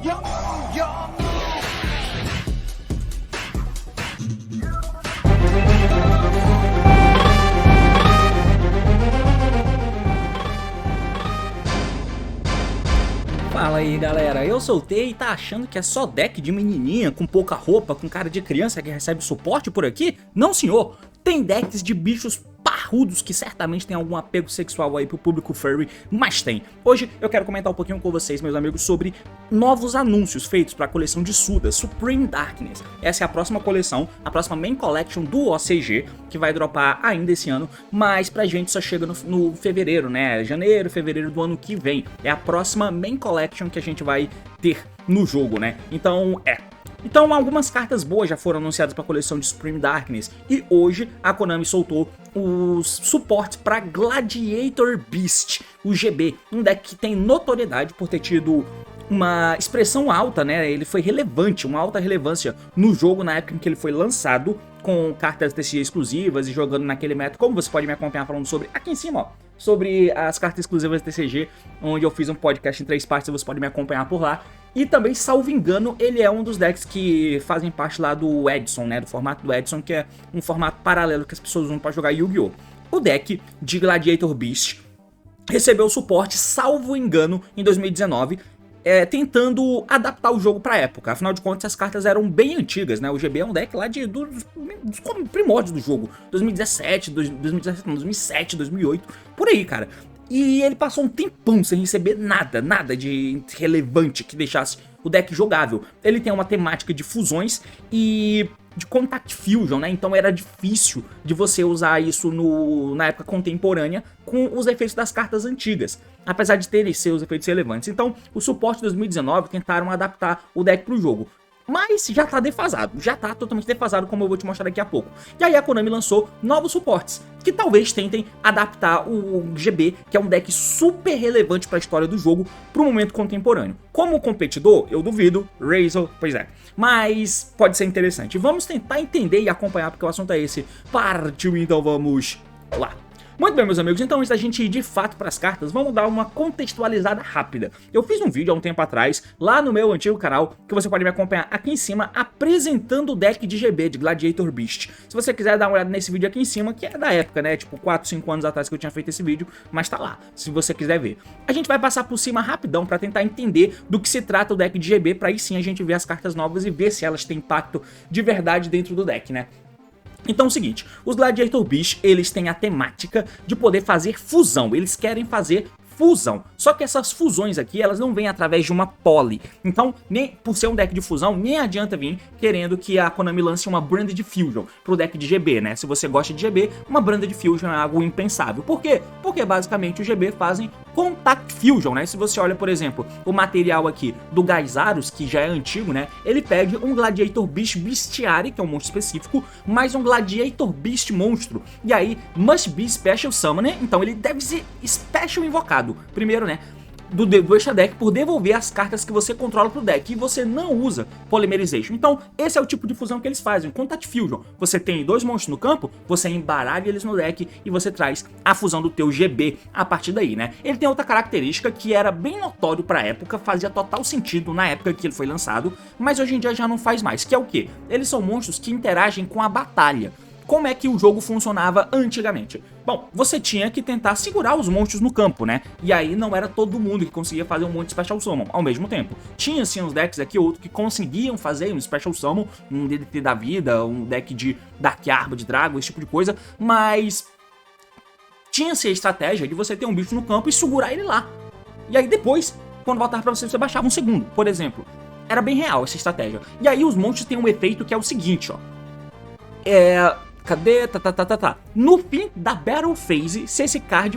Fala aí galera, eu soltei e tá achando que é só deck de menininha com pouca roupa, com cara de criança que recebe suporte por aqui? Não senhor, tem decks de bichos parrudos que certamente tem algum apego sexual aí pro público furry, mas tem. Hoje eu quero comentar um pouquinho com vocês, meus amigos, sobre novos anúncios feitos para a coleção de Suda, Supreme Darkness. Essa é a próxima coleção, a próxima Main Collection do OCG, que vai dropar ainda esse ano, mas pra gente só chega no fevereiro, né? Janeiro, fevereiro do ano que vem. É a próxima Main Collection que a gente vai ter no jogo, né? Então algumas cartas boas já foram anunciadas para a coleção de Supreme Darkness e hoje a Konami soltou os suportes para Gladiator Beast, o GB, um deck que tem notoriedade por ter tido uma expressão alta, né? Ele foi relevante, uma alta relevância no jogo na época em que ele foi lançado, com cartas TCG exclusivas e jogando naquele método, como você pode me acompanhar falando sobre aqui em cima, ó, sobre as cartas exclusivas TCG, onde eu fiz um podcast em 3 partes, você pode me acompanhar por lá. E também, salvo engano, ele é um dos decks que fazem parte lá do Edson, né, do formato do Edson, que é um formato paralelo que as pessoas usam para jogar Yu-Gi-Oh! O deck de Gladiator Beast recebeu suporte, salvo engano, em 2019, tentando adaptar o jogo pra época. Afinal de contas, as cartas eram bem antigas, né? O GB é um deck lá dos primórdios do jogo. 2017, 2007, 2008, por aí, cara. E ele passou um tempão sem receber nada de relevante que deixasse o deck jogável. Ele tem uma temática de fusões e de Contact Fusion, né? Então era difícil de você usar isso na época contemporânea com os efeitos das cartas antigas, apesar de terem seus efeitos relevantes. Então, o suporte de 2019 tentaram adaptar o deck pro jogo. Mas já tá defasado, já tá totalmente defasado, como eu vou te mostrar daqui a pouco. E aí a Konami lançou novos suportes, que talvez tentem adaptar o GB, que é um deck super relevante para a história do jogo, pro momento contemporâneo. Como competidor, eu duvido, Razor, pois é. Mas pode ser interessante. Vamos tentar entender e acompanhar, porque o assunto é esse. Partiu, então vamos lá. Muito bem, meus amigos, então antes da gente ir de fato para as cartas, vamos dar uma contextualizada rápida. Eu fiz um vídeo há um tempo atrás, lá no meu antigo canal, que você pode me acompanhar aqui em cima, apresentando o deck de GB, de Gladiator Beast. Se você quiser dar uma olhada nesse vídeo aqui em cima, que é da época, né, tipo 4, 5 anos atrás que eu tinha feito esse vídeo, mas tá lá, se você quiser ver. A gente vai passar por cima rapidão para tentar entender do que se trata o deck de GB, para aí sim a gente ver as cartas novas e ver se elas têm impacto de verdade dentro do deck, né. Então é o seguinte, os Gladiator Beast, eles têm a temática de poder fazer fusão, eles querem fazer fusão, só que essas fusões aqui, elas não vêm através de uma poly, então, nem por ser um deck de fusão, nem adianta vir querendo que a Konami lance uma Branded Fusion pro deck de GB, né, se você gosta de GB, uma Branded Fusion é algo impensável, por quê? Porque basicamente o GB fazem Contact Fusion, né, se você olha, por exemplo, o material aqui do Gaizaros, que já é antigo, né, ele pede um Gladiator Beast Bestiary, que é um monstro específico, mais um Gladiator Beast monstro, e aí, must be Special Summoner, então ele deve ser Special invocado, primeiro, né, do extra deck por devolver as cartas que você controla pro deck e você não usa Polymerization. Então, esse é o tipo de fusão que eles fazem, Contact Fusion. Você tem 2 monstros no campo, você embaralha eles no deck e você traz a fusão do teu GB a partir daí, né? Ele tem outra característica que era bem notório pra época, fazia total sentido na época que ele foi lançado, mas hoje em dia já não faz mais, que é o quê? Eles são monstros que interagem com a batalha. Como é que o jogo funcionava antigamente? Bom, você tinha que tentar segurar os monstros no campo, né? E aí não era todo mundo que conseguia fazer um monte de Special Summon ao mesmo tempo. Tinha sim uns decks aqui ou outro que conseguiam fazer um Special Summon, um DDT da vida, um deck de Dark Arbor, de Dragon, esse tipo de coisa, mas tinha-se a estratégia de você ter um bicho no campo e segurar ele lá. E aí depois, quando voltar pra você, você baixava um segundo, por exemplo. Era bem real essa estratégia. E aí os monstros têm um efeito que é o seguinte, ó. Cadê? No fim da Battle Phase, se esse card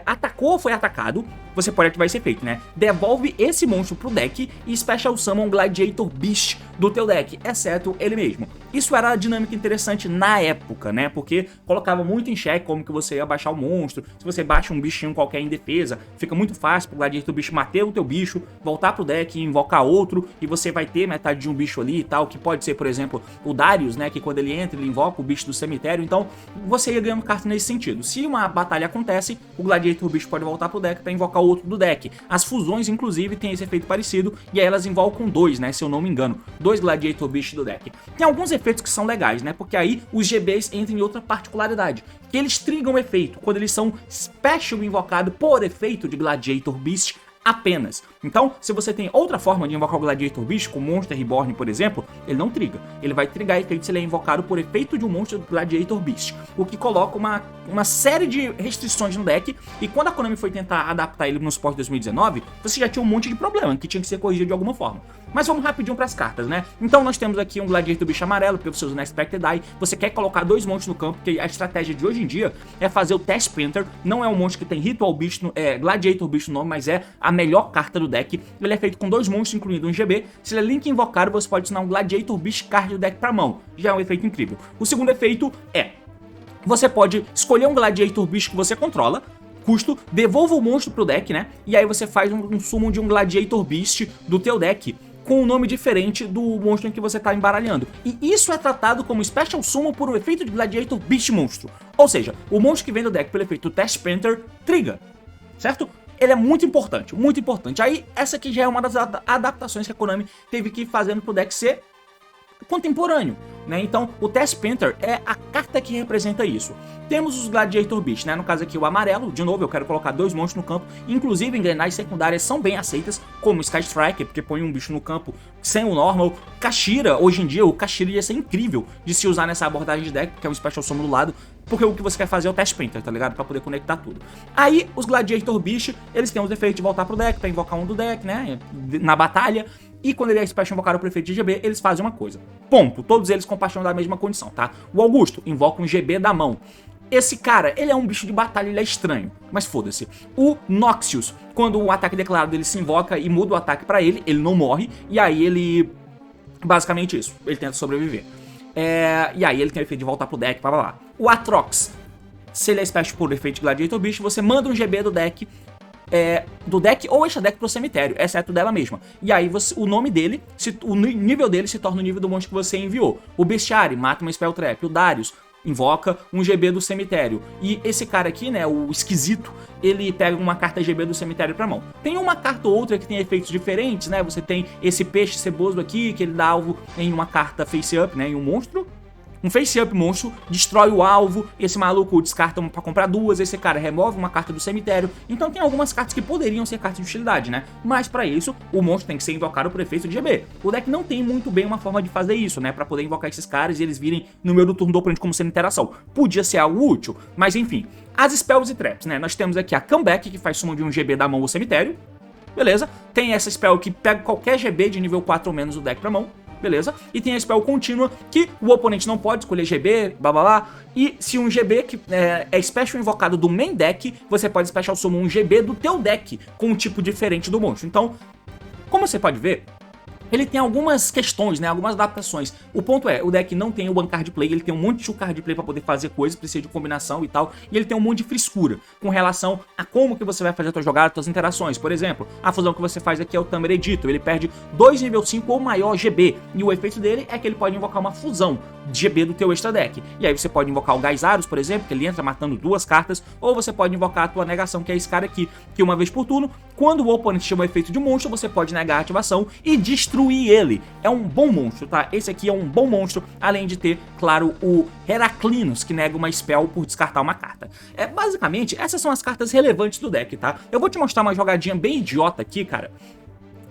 atacou ou foi atacado, você pode ativar esse efeito, né? Devolve esse monstro pro deck e Special Summon Gladiator Beast do teu deck, exceto ele mesmo. Isso era a dinâmica interessante na época, né? Porque colocava muito em xeque como que você ia baixar o monstro. Se você baixa um bichinho qualquer em defesa, fica muito fácil pro Gladiator Beast matar o teu bicho, voltar pro deck e invocar outro, e você vai ter metade de um bicho ali e tal, que pode ser, por exemplo, o Darius, né? Que quando ele entra, ele invoca o bicho do cemitério, então você ia ganhando cartas nesse sentido. Se uma batalha acontece, o Gladiator Beast pode voltar pro deck pra invocar outro do deck. As fusões, inclusive, têm esse efeito parecido, e aí elas invocam dois, né, se eu não me engano, dois Gladiator Beast do deck. Tem alguns efeitos que são legais, né, porque aí os GBs entram em outra particularidade, que eles trigam o efeito quando eles são special invocado por efeito de Gladiator Beast apenas. Então, se você tem outra forma de invocar o Gladiator Beast, com Monster Reborn, por exemplo, ele não triga. Ele vai trigar efeito se ele é invocado por efeito de um monstro Gladiator Beast, o que coloca uma série de restrições no deck, e quando a Konami foi tentar adaptar ele no suporte 2019, você já tinha um monte de problema que tinha que ser corrigido de alguma forma. Mas vamos rapidinho para as cartas, né? Então nós temos aqui um Gladiator Beast amarelo, porque você usa Unexpected Eye, você quer colocar dois monstros no campo, porque a estratégia de hoje em dia é fazer o Test Panther, não é um monstro que tem Ritual Beast, Gladiator Beast no nome, mas é a melhor carta do deck. Ele é feito com dois monstros, incluindo um GB. Se ele é link invocado, você pode adicionar um Gladiator Beast card do deck para mão. Já é um efeito incrível. O segundo efeito é: você pode escolher um Gladiator Beast que você controla, custo, devolva o monstro pro deck, né? E aí você faz um summon de um Gladiator Beast do teu deck com um nome diferente do monstro em que você tá embaralhando. E isso é tratado como Special Summon por um efeito de Gladiator Beast monstro. Ou seja, o monstro que vem do deck pelo efeito Test Panther triga, certo? Ele é muito importante, muito importante. Aí, essa aqui já é uma das adaptações que a Konami teve que ir fazendo pro deck ser contemporâneo, né? Então, o Test Panther é a carta que representa isso. Temos os Gladiator Beast, né? No caso aqui o amarelo, de novo, eu quero colocar dois monstros no campo, inclusive engrenagens secundárias são bem aceitas, como Sky Striker, porque põe um bicho no campo sem o normal. Kashira, hoje em dia, o Kashira ia ser incrível de se usar nessa abordagem de deck, porque é um Special Summon do lado, porque o que você quer fazer é o Test Panther, tá ligado? Pra poder conectar tudo. Aí, os Gladiator Beast, eles têm os efeitos de voltar pro deck, pra invocar um do deck, né? Na batalha. E quando ele é special invocado o prefeito de GB, eles fazem uma coisa. Ponto. Todos eles compartilham da mesma condição, tá? O Augusto invoca um GB da mão. Esse cara, ele é um bicho de batalha, ele é estranho, mas foda-se. O Noxious, quando o ataque declarado dele se invoca e muda o ataque pra ele, ele não morre, e aí ele... basicamente isso, ele tenta sobreviver. E aí ele tem o efeito de voltar pro deck, blá blá blá. O Atrox, se ele é special por efeito de Gladiator Beast, você manda um GB do deck ou extra deck pro cemitério, exceto dela mesma. E aí o nome dele, o nível dele se torna o nível do monstro que você enviou. O Bestiary mata uma Spell Trap. O Darius invoca um GB do cemitério. E esse cara aqui, né, o esquisito, ele pega uma carta GB do cemitério pra mão. Tem uma carta ou outra que tem efeitos diferentes, né? Você tem esse peixe ceboso aqui, que ele dá alvo em uma carta face up, né, em um monstro. Um face-up monstro destrói o alvo, esse maluco descarta pra comprar duas, esse cara remove uma carta do cemitério. Então tem algumas cartas que poderiam ser cartas de utilidade, né? Mas pra isso, o monstro tem que ser invocado por efeito de GB. O deck não tem muito bem uma forma de fazer isso, né? Pra poder invocar esses caras e eles virem no meio do turno do oponente como sendo interação. Podia ser algo útil, mas enfim. As spells e traps, né? Nós temos aqui a Comeback, que faz summon de um GB da mão ao cemitério. Beleza? Tem essa spell que pega qualquer GB de nível 4 ou menos do deck pra mão. Beleza? E tem a spell contínua, que o oponente não pode escolher GB, blá blá blá. E se um GB que é special invocado do main deck, você pode special summon um GB do teu deck com um tipo diferente do monstro. Então, como você pode ver, ele tem algumas questões, né, algumas adaptações. O ponto é, o deck não tem o one card play, ele tem um monte de card play pra poder fazer coisas, precisa de combinação e tal, e ele tem um monte de frescura com relação a como que você vai fazer a tua jogada, tuas interações. Por exemplo, a fusão que você faz aqui é o Tamer Editor, ele perde 2 nível 5 ou maior GB, e o efeito dele é que ele pode invocar uma fusão de GB do teu extra deck. E aí você pode invocar o Gaizaros, por exemplo, que ele entra matando duas cartas, ou você pode invocar a tua negação, que é esse cara aqui, que uma vez por turno, quando o oponente chama o efeito de monstro, você pode negar a ativação e destruir ele. É um bom monstro, tá? Esse aqui é um bom monstro, além de ter, claro, o Heraclinos, que nega uma spell por descartar uma carta. Basicamente, essas são as cartas relevantes do deck, tá? Eu vou te mostrar uma jogadinha bem idiota aqui, cara,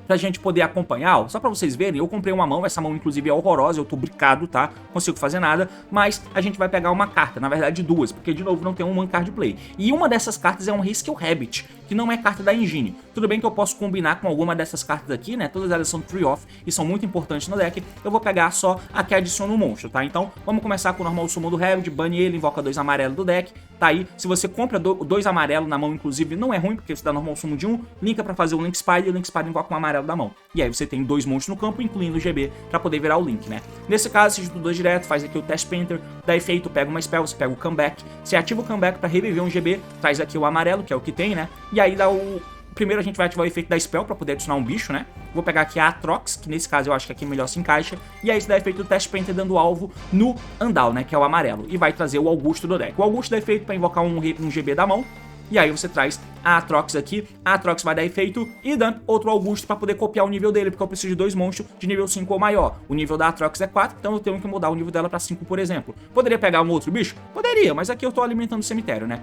pra gente poder acompanhar, ó, só pra vocês verem. Eu comprei uma mão, essa mão inclusive é horrorosa, eu tô brincado, tá? Não consigo fazer nada, mas a gente vai pegar uma carta, na verdade duas, porque de novo não tem um one card play. E uma dessas cartas é um Risk Rabbit, que não é carta da engine. Tudo bem que eu posso combinar com alguma dessas cartas aqui, né? Todas elas são 3-off e são muito importantes no deck. Eu vou pegar só a que adiciona o monstro, tá? Então, vamos começar com o normal summon do Rabbit, bane ele, invoca 2 amarelos do deck, tá aí. Se você compra 2 amarelos na mão, inclusive, não é ruim, porque você dá normal summon de um, linka pra fazer o Link Spider, e o Link Spider invoca um amarelo da mão. E aí você tem 2 monstros no campo, incluindo o GB, pra poder virar o Link, né? Nesse caso, se junta 2 direto, faz aqui o Test Panther, dá efeito, pega uma spell, você pega o Comeback, você ativa o Comeback pra reviver um GB, traz aqui o amarelo, que é o que tem, né? E aí dá o... Primeiro a gente vai ativar o efeito da spell pra poder adicionar um bicho, né? Vou pegar aqui a Atrox, que nesse caso eu acho que aqui melhor se encaixa. E aí você dá efeito do Test Panther dando alvo no Andal, né? Que é o amarelo. E vai trazer o Augusto do deck. O Augusto dá efeito pra invocar um GB da mão. e aí você traz a Aatrox aqui, a Aatrox vai dar efeito e dump outro Augusto pra poder copiar o nível dele, porque eu preciso de 2 monstros de nível 5 ou maior. O nível da Aatrox é 4, então eu tenho que mudar o nível dela pra 5, por exemplo. Poderia pegar um outro bicho? Poderia, mas aqui eu tô alimentando o cemitério, né?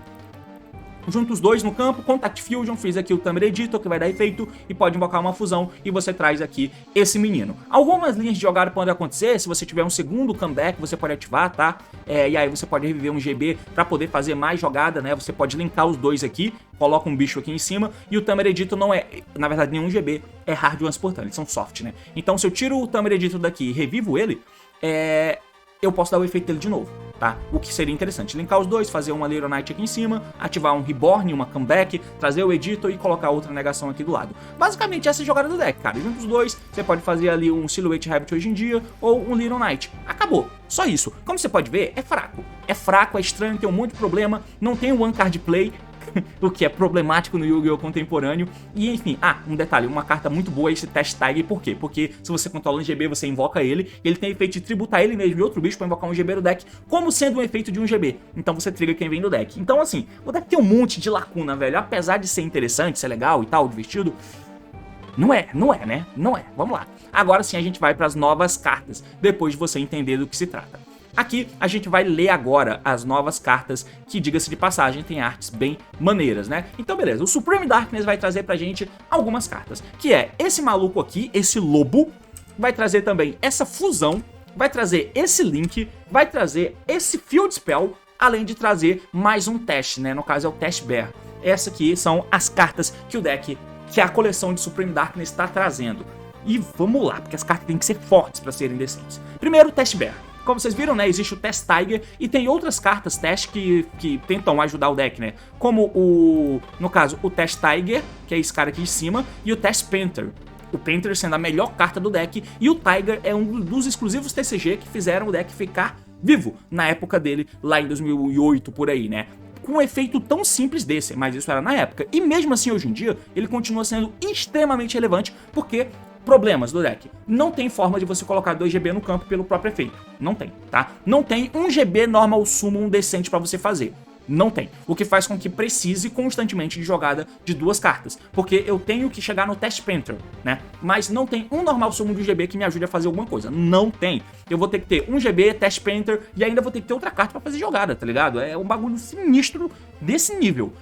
Junto os dois no campo, Contact Fusion, fiz aqui o Tamer Editor, que vai dar efeito e pode invocar uma fusão, e você traz aqui esse menino. Algumas linhas de jogada podem acontecer, se você tiver um segundo comeback, você pode ativar, tá? E aí você pode reviver um GB pra poder fazer mais jogada, né? Você pode linkar os dois aqui, coloca um bicho aqui em cima, e o Tamer Editor não é, na verdade, nenhum GB, é Hard Ones Portanto, eles são soft, né? Então se eu tiro o Tamer Editor daqui e revivo ele, eu posso dar o efeito dele de novo, tá? O que seria interessante, linkar os dois, fazer uma Little Knight aqui em cima, ativar um Reborn, uma Comeback, trazer o Editor e colocar outra negação aqui do lado. Basicamente essa é a jogada do deck, cara. Junto os dois, você pode fazer ali um Silhouette Rabbit hoje em dia, ou um Little Knight. Acabou, só isso. Como você pode ver, é fraco. É fraco, é estranho, tem um monte de problema, não tem o One Card Play, o que é problemático no Yu-Gi-Oh! Contemporâneo. E enfim, um detalhe, uma carta muito boa é esse Test Tiger, por quê? Porque se você controla um GB, você invoca ele tem efeito de tributar ele mesmo e outro bicho pra invocar um GB do deck, como sendo um efeito de um GB. Então você triga quem vem do deck. Então assim, o deck tem um monte de lacuna, velho. Apesar de ser interessante, ser legal e tal, divertido, não é, né? Não é. Vamos lá. Agora sim a gente vai para as novas cartas, depois de você entender do que se trata. Aqui a gente vai ler agora as novas cartas que, diga-se de passagem, tem artes bem maneiras, né? Então beleza, o Supreme Darkness vai trazer pra gente algumas cartas, que é esse maluco aqui, esse lobo, vai trazer também essa fusão, vai trazer esse link, vai trazer esse Field Spell, além de trazer mais um teste, né? No caso é o Test Bear. Essas aqui são as cartas que o deck, que a coleção de Supreme Darkness está trazendo. E vamos lá, porque as cartas têm que ser fortes para serem decentes. Primeiro, o Test Bear. Como vocês viram, né, existe o Test Tiger e tem outras cartas Test que tentam ajudar o deck, né? Como no caso, o Test Tiger, que é esse cara aqui em cima, e o Test Panther. O Panther sendo a melhor carta do deck, e o Tiger é um dos exclusivos TCG que fizeram o deck ficar vivo na época dele, lá em 2008, por aí, né? Com um efeito tão simples desse, mas isso era na época. E mesmo assim, hoje em dia, ele continua sendo extremamente relevante, porque... Problemas do deck. Não tem forma de você colocar 2 GB no campo pelo próprio efeito. Não tem, tá? Não tem 1 GB normal summon decente pra você fazer. Não tem. O que faz com que precise constantemente de jogada de 2 cartas. Porque eu tenho que chegar no Test Panther, né? Mas não tem um normal summon de GB que me ajude a fazer alguma coisa. Não tem. Eu vou ter que ter 1 GB, Test Panther e ainda vou ter que ter outra carta pra fazer jogada, tá ligado? É um bagulho sinistro desse nível.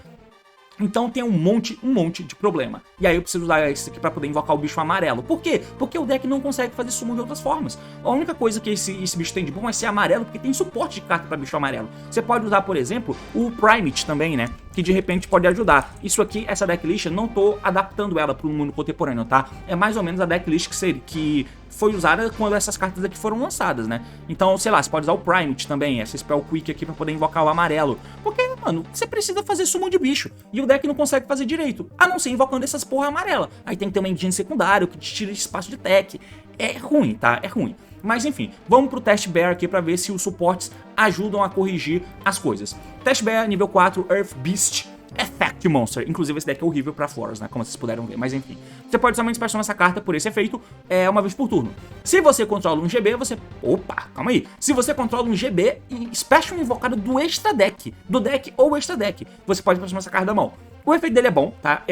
Então tem um monte de problema. E aí eu preciso usar isso aqui pra poder invocar o bicho amarelo. Por quê? Porque o deck não consegue fazer summon de outras formas. A única coisa que esse bicho tem de bom é ser amarelo, porque tem suporte de carta pra bicho amarelo. Você pode usar, por exemplo, o Primate também, né? Que de repente pode ajudar. Isso aqui, essa decklist, eu não tô adaptando ela pro mundo contemporâneo, tá? É mais ou menos a decklist que foi usada quando essas cartas aqui foram lançadas, né? Então, sei lá, você pode usar o Primate também, essa Spell Quick aqui pra poder invocar o amarelo. Porque, mano, você precisa fazer summon de bicho. E o deck não consegue fazer direito, a não ser invocando essas porra amarela. Aí tem que ter uma engine secundário que te tira espaço de tech. É ruim, tá? É ruim. Mas enfim, vamos pro Test Bear aqui pra ver se os suportes ajudam a corrigir as coisas. Test Bear, nível 4, Earth Beast, Effect Monster. Inclusive esse deck é horrível pra Floras, né? Como vocês puderam ver, mas enfim. Você pode somente expressar essa carta por esse efeito uma vez por turno. Se você controla um GB, você... Opa, calma aí. Se você controla um GB e Special invocado do extra deck, do deck ou extra deck, você pode expressar essa carta da mão. O efeito dele é bom, tá?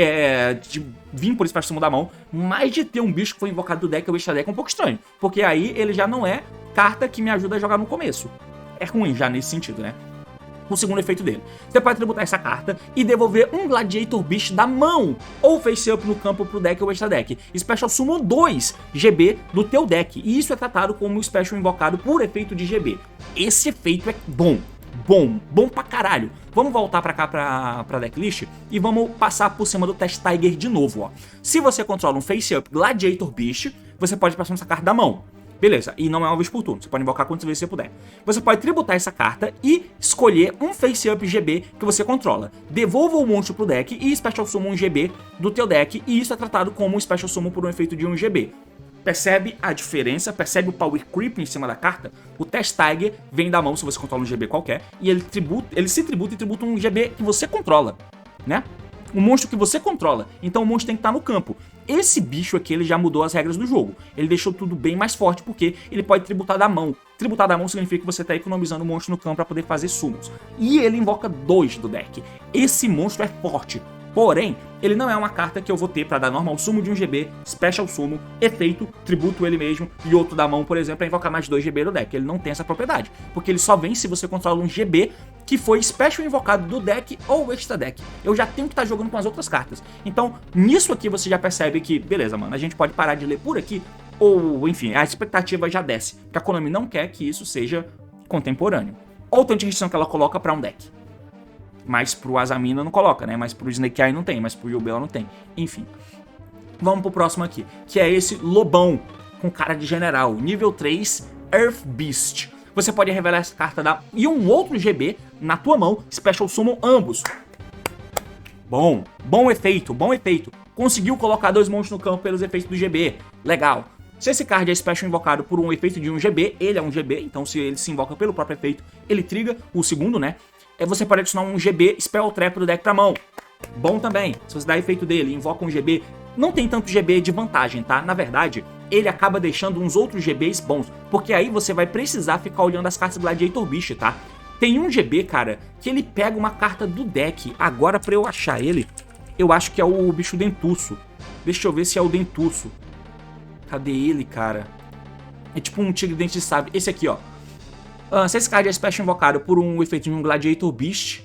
De vir por Special Summon da mão, mas de ter um bicho que foi invocado do deck ou extra deck é um pouco estranho. Porque aí ele já não é carta que me ajuda a jogar no começo. É ruim já nesse sentido, né? O segundo efeito dele. Você pode tributar essa carta e devolver um Gladiator Beast da mão ou face up no campo pro deck ou extra deck. Special Summon 2 GB do teu deck. E isso é tratado como Special invocado por efeito de GB. Esse efeito é bom. Bom pra caralho. Vamos voltar pra cá pra decklist e vamos passar por cima do Test Tiger de novo, ó. Se você controla um face up Gladiator Beast, você pode passar essa carta da mão. Beleza, e não é uma vez por turno, você pode invocar quantas vezes você puder. Você pode tributar essa carta e escolher um Face Up GB que você controla. Devolva o monstro pro deck e Special Summon um GB do teu deck, e isso é tratado como um Special Summon por um efeito de 1 GB. Percebe a diferença? Percebe o Power Creep em cima da carta? O Test Tiger vem da mão se você controla um GB qualquer, e ele se tributa e tributa um GB que você controla, né? Um monstro que você controla, então o monstro tem que estar no campo. esse bicho aqui, ele já mudou as regras do jogo. Ele deixou tudo bem mais forte, porque ele pode tributar da mão. Tributar da mão significa que você tá economizando um monstro no campo para poder fazer summons. E ele invoca 2 do deck. Esse monstro é forte. Porém, ele não é uma carta que eu vou ter para dar normal summon de 1 GB, special summon, efeito, tributo ele mesmo, e outro da mão, por exemplo, para invocar mais 2 GB do deck. Ele não tem essa propriedade, porque ele só vem se você controla um GB que foi special invocado do deck ou extra deck. Eu já tenho que estar jogando com as outras cartas. Então, nisso aqui você já percebe que, beleza, mano, a gente pode parar de ler por aqui, ou, enfim, a expectativa já desce, porque a Konami não quer que isso seja contemporâneo. Ou tanta restrição que ela coloca para um deck. Mas pro Azamina não coloca, né? Mas pro Snake Eye não tem, mas pro Yubel não tem. Enfim. Vamos pro próximo aqui, que é esse Lobão, com cara de general. Nível 3, Earth Beast. Você pode revelar essa carta e um outro GB na tua mão, Special Summon ambos. Bom efeito, bom efeito. Conseguiu colocar 2 monstros no campo pelos efeitos do GB. Legal. Se esse card é Special invocado por um efeito de 1 GB, ele é 1 GB, então se ele se invoca pelo próprio efeito, ele triga o segundo, né? Você pode adicionar um GB Spell Trap do deck pra mão. Bom também. Se você dá efeito dele e invoca um GB, não tem tanto GB de vantagem, tá? Na verdade, ele acaba deixando uns outros GBs bons, porque aí você vai precisar ficar olhando as cartas Gladiator Beast, tá? Tem um GB, cara, que ele pega uma carta do deck. Agora, pra eu achar ele, eu acho que é o bicho Dentuço. Deixa eu ver se é o Dentuço. Cadê ele, cara? É tipo um tigre dente de sabre. Esse aqui, ó. Se esse card é special invocado por um efeito de um Gladiator Beast,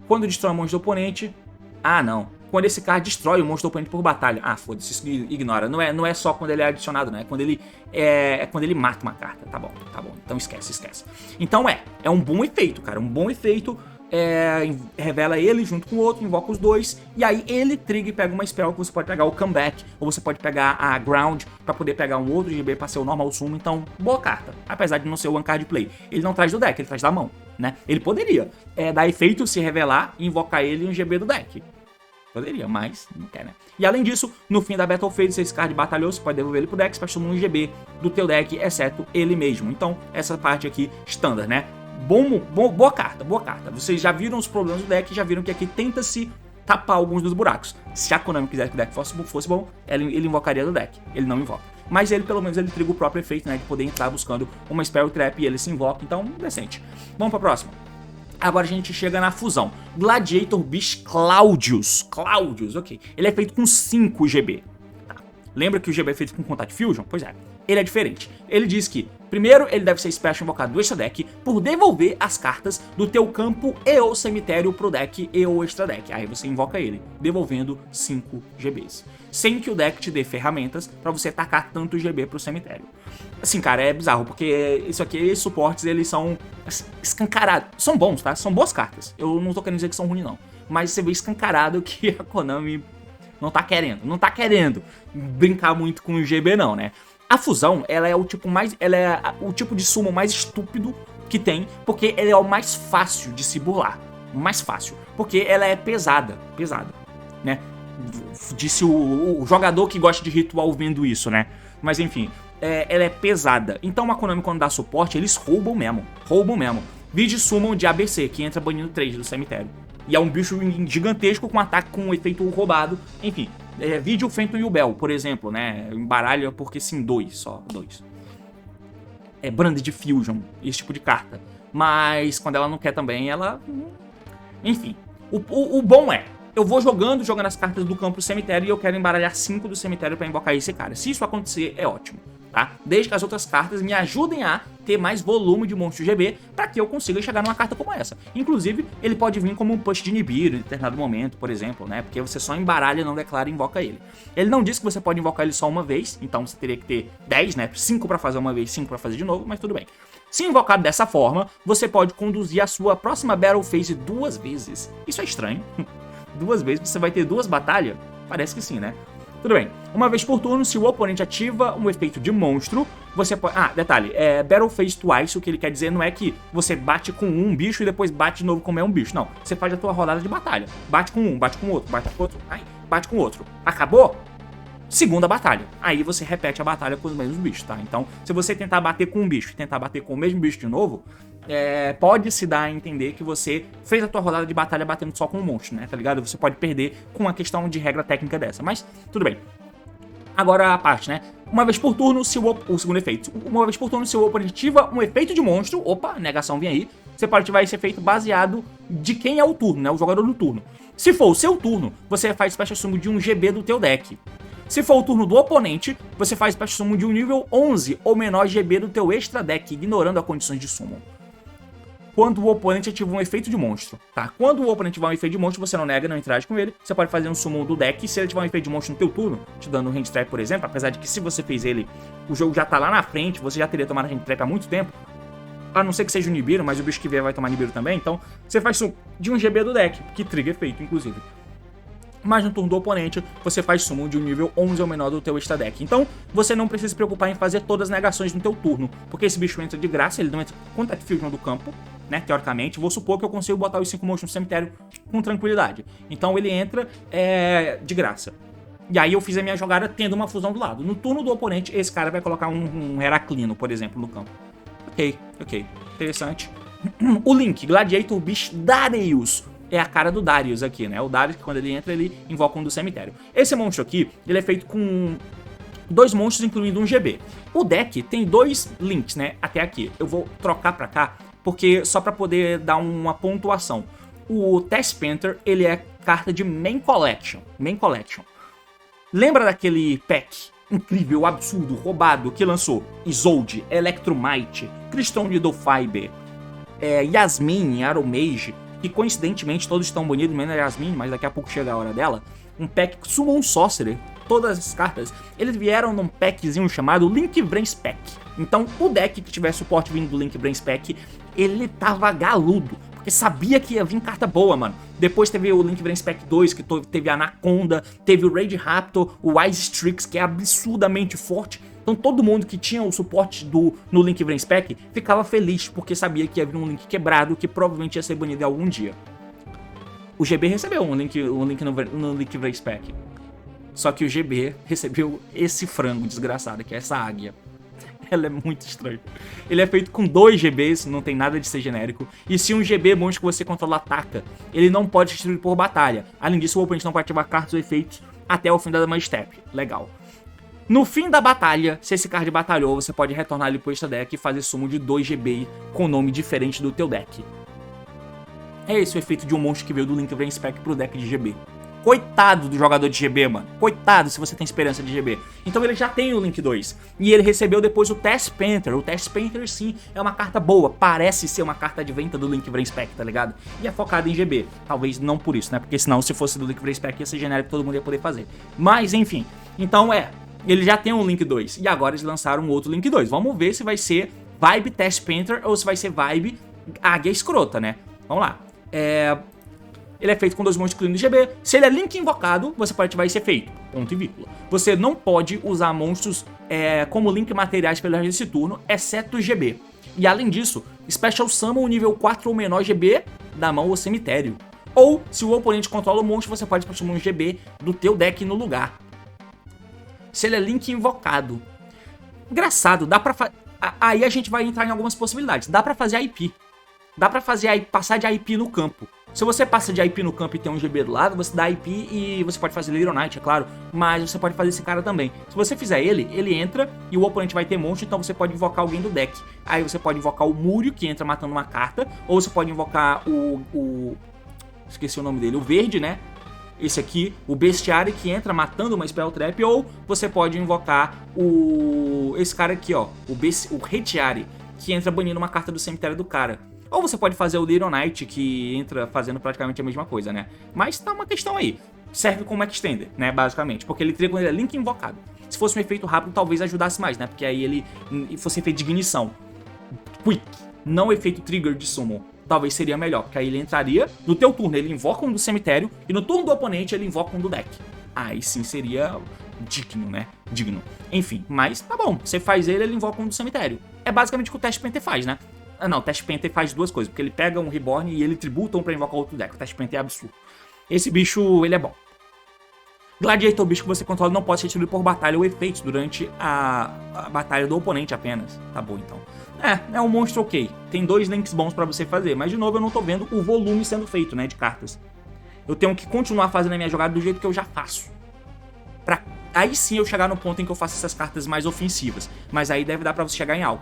quando destrói o monstro do oponente... Ah, não. Quando esse card destrói o monstro do oponente por batalha. Ah, foda-se, isso ignora. Não é só quando ele é adicionado, né? É quando ele mata uma carta. Tá bom. Então esquece. Então é um bom efeito, cara. Um bom efeito. Revela ele junto com o outro, invoca os 2, e aí ele triga e pega uma spell que você pode pegar o Comeback, ou você pode pegar a Ground pra poder pegar um outro GB pra ser o normal summon. Então, boa carta, apesar de não ser o one card play. Ele não traz do deck, ele traz da mão, né? Ele poderia dar efeito, se revelar e invocar ele em um GB do deck. Poderia, mas não quer, né? E além disso, no fim da Battle Phase, se esse card batalhou, você pode devolver ele pro deck pra chamar um GB do teu deck, exceto ele mesmo. Então, essa parte aqui, standard, né? Boa carta. Vocês já viram os problemas do deck, já viram que aqui tenta-se tapar alguns dos buracos. Se a Konami quisesse que o deck fosse bom, ele invocaria do deck. Ele não invoca. Mas ele, pelo menos, ele triga o próprio efeito, né? De poder entrar buscando uma Spell Trap e ele se invoca. Então, decente. Vamos pra próxima. Agora a gente chega na fusão. Gladiator Beast Claudius, ok. Ele é feito com 5 GB. Tá. Lembra que o GB é feito com Contact Fusion? Pois é. Ele é diferente. Ele diz que, primeiro, ele deve ser special invocado do extra deck por devolver as cartas do teu campo e ou cemitério pro deck e ou extra deck. Aí você invoca ele, devolvendo 5 GBs. Sem que o deck te dê ferramentas pra você tacar tanto GB pro cemitério. Assim, cara, é bizarro, porque isso aqui, esses suportes, eles são escancarados. São bons, tá? São boas cartas. Eu não tô querendo dizer que são ruins, não. Mas você vê escancarado que a Konami não tá querendo brincar muito com o GB, não, né? A fusão, ela é o tipo de summon mais estúpido que tem, porque ela é o mais fácil de se burlar. Mais fácil, porque ela é pesada, né? Disse o jogador que gosta de ritual vendo isso, né? Mas enfim, ela é pesada. Então a Konami, quando dá suporte, eles roubam mesmo. Vide summon de ABC, que entra banindo 3 do cemitério. E é um bicho gigantesco com ataque com um efeito roubado, enfim. Vide o Phantom Yubel, por exemplo, né? Embaralha porque sim, 2. Branded Fusion, esse tipo de carta. Mas quando ela não quer também, ela... Enfim, o bom eu vou jogando as cartas do campo do cemitério e eu quero embaralhar 5 do cemitério pra invocar esse cara. Se isso acontecer, é ótimo, tá? Desde que as outras cartas me ajudem a ter mais volume de monstro GB pra que eu consiga chegar numa carta como essa. Inclusive, ele pode vir como um push de inibir em determinado momento, por exemplo, né? Porque você só embaralha, não declara e invoca ele. Ele não diz que você pode invocar ele só uma vez, então você teria que ter 10, né? 5 pra fazer uma vez, 5 pra fazer de novo, mas tudo bem. Se invocado dessa forma, você pode conduzir a sua próxima Battle Phase 2 vezes. Isso é estranho. 2 vezes, você vai ter 2 batalhas? Parece que sim, né? Tudo bem. Uma vez por turno, se o oponente ativa um efeito de monstro, você pode... detalhe, Battle Phase Twice, o que ele quer dizer não é que você bate com um bicho e depois bate de novo com um bicho. Não, você faz a tua rodada de batalha. Bate com um, bate com outro, bate com outro, bate com outro. Acabou? segunda batalha. Aí você repete a batalha com os mesmos bichos, tá? Então, se você tentar bater com um bicho e tentar bater com o mesmo bicho de novo, pode se dar a entender que você fez a tua rodada de batalha batendo só com um monstro, né? Tá ligado? Você pode perder com uma questão de regra técnica dessa, mas tudo bem. Agora a parte, né? Uma vez por turno, se o segundo efeito. Uma vez por turno, se o oponente ativa um efeito de monstro, opa, negação vem aí, você pode ativar esse efeito baseado de quem é o turno, né? O jogador do turno. Se for o seu turno, você faz Special Summon de um GB do teu deck. Se for o turno do oponente, você faz Special Summon de um nível 11 ou menor GB do teu extra deck, ignorando as condições de summon. Quando o oponente ativa um efeito de monstro, tá? Quando o oponente ativar um efeito de monstro, você não nega, não interage com ele. Você pode fazer um summon do deck, e se ele ativar um efeito de monstro no teu turno, te dando um hand trap, por exemplo, apesar de que se você fez ele, o jogo já tá lá na frente, você já teria tomado hand trap há muito tempo, a não ser que seja o Nibiru, mas o bicho que vier vai tomar Nibiru também, então você faz summon de um GB do deck, que trigger efeito, inclusive. Mas no turno do oponente, você faz summon de um nível 11 ou menor do teu extra deck. Então, você não precisa se preocupar em fazer todas as negações no teu turno, porque esse bicho entra de graça, ele não entra com Contact Fusion do campo, né, teoricamente. Vou supor que eu consigo botar os 5 monstros no cemitério com tranquilidade. Então ele entra de graça. E aí eu fiz a minha jogada tendo uma fusão do lado. No turno do oponente, esse cara vai colocar um Heraclino, por exemplo, no campo. Ok. Interessante. O Link, Gladiator Beast Darius. É a cara do Darius aqui, né? O Darius, que quando ele entra, ele invoca um do cemitério. Esse monstro aqui, ele é feito com 2 monstros, incluindo um GB. O deck tem 2 links, né? Até aqui. Eu vou trocar pra cá, porque só pra poder dar uma pontuação. O Test Panther, ele é carta de Main Collection. Lembra daquele pack incrível, absurdo, roubado, que lançou Isolde, Electromite, Crystone de Fiber, Yasmin, Aromage, que coincidentemente todos estão banidos, menos a Yasmin, mas daqui a pouco chega a hora dela. Um pack Summon Sorcerer, todas as cartas, eles vieram num packzinho chamado Link Brains Pack. Então o deck que tiver suporte vindo do Link Brains Pack, ele tava galudo, porque sabia que ia vir carta boa, mano. Depois teve o Link Brains Pack 2, que teve a Anaconda, teve o Raid Raptor, o Wise Strix, que é absurdamente forte. Então todo mundo que tinha o suporte no Link Brains Pack ficava feliz, porque sabia que ia vir um Link quebrado, que provavelmente ia ser banido algum dia. O GB recebeu um link no Link Brains Pack. Só que o GB recebeu esse frango desgraçado, que é essa águia. Ela é muito estranha. Ele é feito com 2 GBs, não tem nada de ser genérico. E se um GB monstro que você controla ataca, ele não pode destruir por batalha. Além disso, o oponente não pode ativar cartas ou efeitos até o fim da Damage Step. Legal. No fim da batalha, se esse card batalhou, você pode retornar ele pro extra deck e fazer summon de 2 GB com nome diferente do teu deck. É esse o efeito de um monstro que veio do Link Brains Pack pro deck de GB. Coitado do jogador de GB, mano. Coitado se você tem esperança de GB. Então ele já tem o Link 2. E ele recebeu depois o Test Panther. O Test Panther, sim, é uma carta boa. Parece ser uma carta de venda do Link Brains Pack, tá ligado? E é focada em GB. Talvez não por isso, né? Porque senão, se fosse do Link Brains Pack, ia ser genérico, todo mundo ia poder fazer. Mas, enfim. Então, ele já tem um Link 2. E agora eles lançaram um outro Link 2. Vamos ver se vai ser Vibe Test Panther ou se vai ser Vibe Águia Escrota, né? Vamos lá. Ele é feito com 2 monstros incluindo GB. Se ele é Link invocado, você pode ativar esse efeito. Ponto e vírgula. Você não pode usar monstros como Link materiais pelo resto desse turno, exceto GB. E além disso, Special Summon nível 4 ou menor GB da mão ou cemitério. Ou, se o oponente controla o monstro, você pode Special Summon um GB do teu deck no lugar. Se ele é Link invocado. Engraçado, dá pra aí a gente vai entrar em algumas possibilidades. Dá pra fazer IP. Dá pra passar de IP no campo. Se você passa de IP no campo e tem um GB do lado, você dá IP e você pode fazer Little Knight, é claro. Mas você pode fazer esse cara também. Se você fizer ele entra e o oponente vai ter monstro, então você pode invocar alguém do deck. Aí você pode invocar o Múrio, que entra matando uma carta. Ou você pode invocar esqueci o nome dele, o verde, né? Esse aqui, o Bestiário, que entra matando uma Spell Trap. Ou você pode invocar esse cara aqui, ó, o Retiari, que entra banindo uma carta do cemitério do cara. Ou você pode fazer o Little Knight, que entra fazendo praticamente a mesma coisa, né? Mas tá uma questão aí. Serve como Extender, né? Basicamente. Porque ele triga quando ele é Link invocado. Se fosse um efeito rápido, talvez ajudasse mais, né? Porque aí ele fosse efeito de ignição. Quick. Não efeito trigger de summon. Talvez seria melhor. Porque aí ele entraria no teu turno. Ele invoca um do cemitério. E no turno do oponente, ele invoca um do deck. Aí sim seria digno, né? Digno. Enfim, mas tá bom. Você faz ele invoca um do cemitério. É basicamente o que o Test Panther faz, né? Não, o Test Panther faz 2 coisas, porque ele pega um Reborn e ele tributa um pra invocar outro deck. O Test Panther é absurdo. Esse bicho, ele é bom. Gladiator Beast que você controla não pode ser destruído por batalha ou efeitos durante a batalha do oponente apenas. Tá bom, então. É um monstro ok. Tem 2 links bons pra você fazer, mas de novo eu não tô vendo o volume sendo feito, né, de cartas. Eu tenho que continuar fazendo a minha jogada do jeito que eu já faço. Pra aí sim eu chegar no ponto em que eu faço essas cartas mais ofensivas. Mas aí deve dar pra você chegar em algo.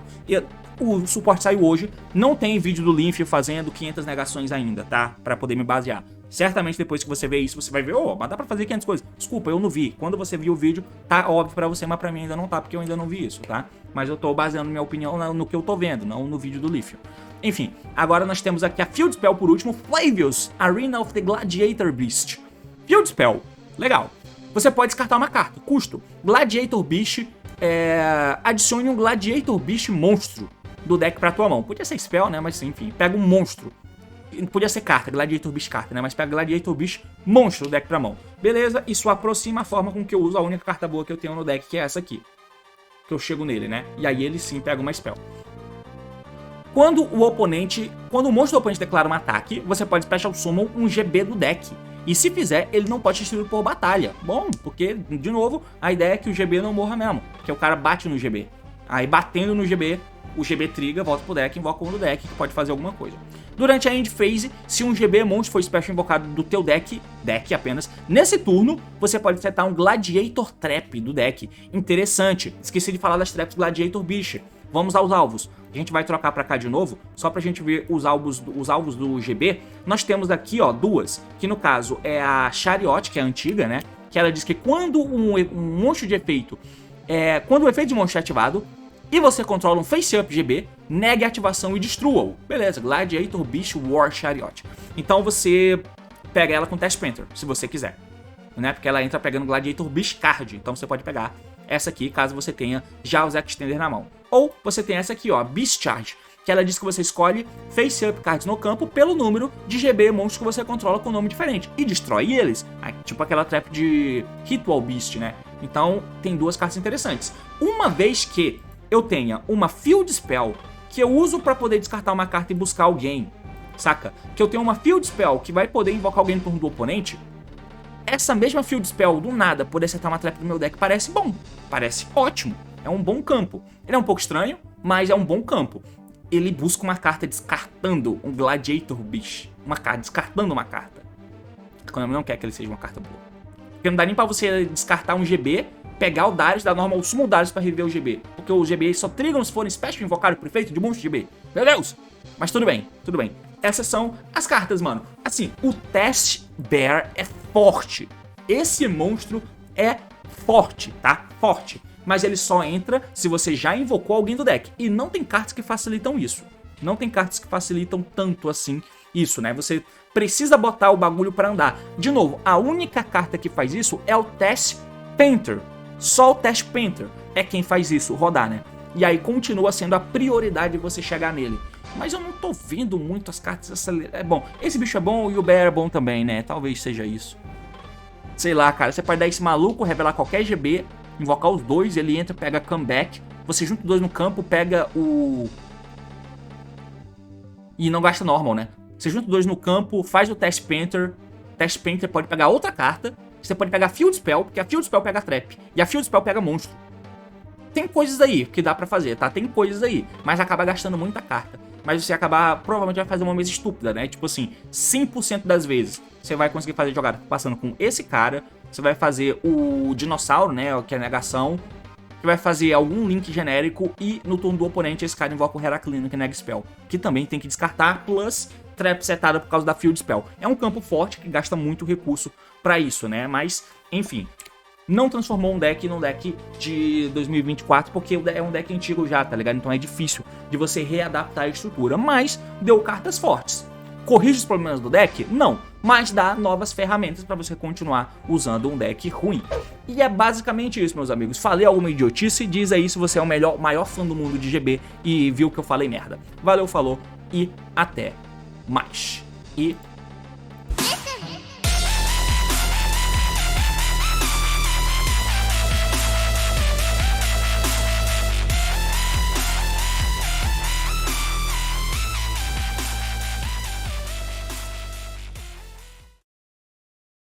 O suporte saiu hoje, não tem vídeo do Linf fazendo 500 negações ainda, tá? Pra poder me basear. Certamente depois que você ver isso, você vai ver, mas dá pra fazer 500 coisas. Desculpa, eu não vi. Quando você viu o vídeo, tá óbvio pra você, mas pra mim ainda não tá, porque eu ainda não vi isso, tá? Mas eu tô baseando minha opinião no que eu tô vendo, não no vídeo do Lífio. Enfim, agora nós temos aqui a Field Spell por último, Flavius, Arena of the Gladiator Beast. Field Spell, legal. Você pode descartar uma carta, custo. Gladiator Beast, adicione um Gladiator Beast monstro do deck pra tua mão. Podia ser Spell, né, mas enfim, pega um monstro. Podia ser carta, Gladiator Beast carta, né? Mas pega Gladiator Beast monstro do deck pra mão. Beleza? Isso aproxima a forma com que eu uso a única carta boa que eu tenho no deck, que é essa aqui. Que eu chego nele, né? E aí ele sim pega uma Spell. Quando o monstro do oponente declara um ataque, você pode Special Summon um GB do deck. E se fizer, ele não pode ser destruído por batalha. Bom, porque, de novo, a ideia é que o GB não morra mesmo. Que o cara bate no GB. Aí batendo no GB, o GB triga, volta pro deck, invoca um do deck, que pode fazer alguma coisa. Durante a end phase, se um GB monstro for special invocado do teu deck apenas, nesse turno, você pode setar um Gladiator Trap do deck. Interessante, esqueci de falar das traps Gladiator Beast. Vamos aos alvos. A gente vai trocar pra cá de novo, só pra gente ver os alvos do GB. Nós temos aqui, ó, 2, que no caso é a Chariot, que é a antiga, né? Que ela diz que quando um monstro de efeito, quando o efeito de monstro é ativado, e você controla um Face Up GB, negue a ativação e destrua-o. Beleza, Gladiator Beast War Chariot. Então você pega ela com Test Panther, se você quiser. Né? Porque ela entra pegando Gladiator Beast Card. Então você pode pegar essa aqui, caso você tenha já os Extender na mão. Ou você tem essa aqui, ó, Beast Charge, que ela diz que você escolhe Face Up Cards no campo pelo número de GB monstros que você controla com nome diferente. E destrói eles. Tipo aquela trap de Ritual Beast, né? Então tem 2 cartas interessantes. Uma vez que eu tenha uma Field Spell que eu uso pra poder descartar uma carta e buscar alguém, saca? Que eu tenho uma Field Spell que vai poder invocar alguém no turno do oponente. Essa mesma Field Spell, do nada, poder setar uma trap do meu deck parece bom. Parece ótimo. É um bom campo. Ele é um pouco estranho, mas é um bom campo. Ele busca uma carta descartando um Gladiator Beast. Descartando uma carta. A Konami não quer que ele seja uma carta boa. Porque não dá nem pra você descartar um GB, pegar o Darius, dar normal sumo Darius pra reviver o GB. Porque o GB só trigam se forem special invocado por efeito de monstro GB. Meu Deus! Mas tudo bem, tudo bem. Essas são as cartas, mano. Assim, o Test Bear é forte. Esse monstro é forte, tá? Forte. Mas ele só entra se você já invocou alguém do deck. E não tem cartas que facilitam isso. Não tem cartas que facilitam tanto assim isso, né? Você precisa botar o bagulho pra andar. De novo, a única carta que faz isso é o Test Panther. Só o Test Panther é quem faz isso, rodar, né? E aí continua sendo a prioridade de você chegar nele. Mas eu não tô vendo muito as cartas acelerar. Bom, esse bicho é bom e o Bear é bom também, né? Talvez seja isso. Sei lá, cara. Você pode dar esse maluco, revelar qualquer GB, invocar os 2, ele entra, pega comeback. Você junta 2 no campo, pega o... E não gasta normal, né? Você junta 2 no campo, faz o Test Panther. Test Panther pode pegar outra carta. Você pode pegar Field Spell, porque a Field Spell pega Trap. E a Field Spell pega monstro. Tem coisas aí que dá pra fazer, tá? Tem coisas aí. Mas acaba gastando muita carta. Mas você provavelmente vai fazer uma mesa estúpida, né? Tipo assim, 100% das vezes você vai conseguir fazer jogada passando com esse cara. Você vai fazer o dinossauro, né? Que é a negação. Você vai fazer algum link genérico. E no turno do oponente esse cara invoca o Heraclino, que nega spell. Que também tem que descartar, plus trap setada por causa da Field Spell. É um campo forte que gasta muito recurso pra isso, né? Mas, enfim... Não transformou um deck num deck de 2024, porque é um deck antigo já, tá ligado? Então é difícil de você readaptar a estrutura, mas deu cartas fortes. Corrige os problemas do deck? Não, mas dá novas ferramentas pra você continuar usando um deck ruim. E é basicamente isso, meus amigos. Falei alguma idiotice? Diz aí se você é o maior fã do mundo de GB e viu que eu falei merda. Valeu, falou e até mais. E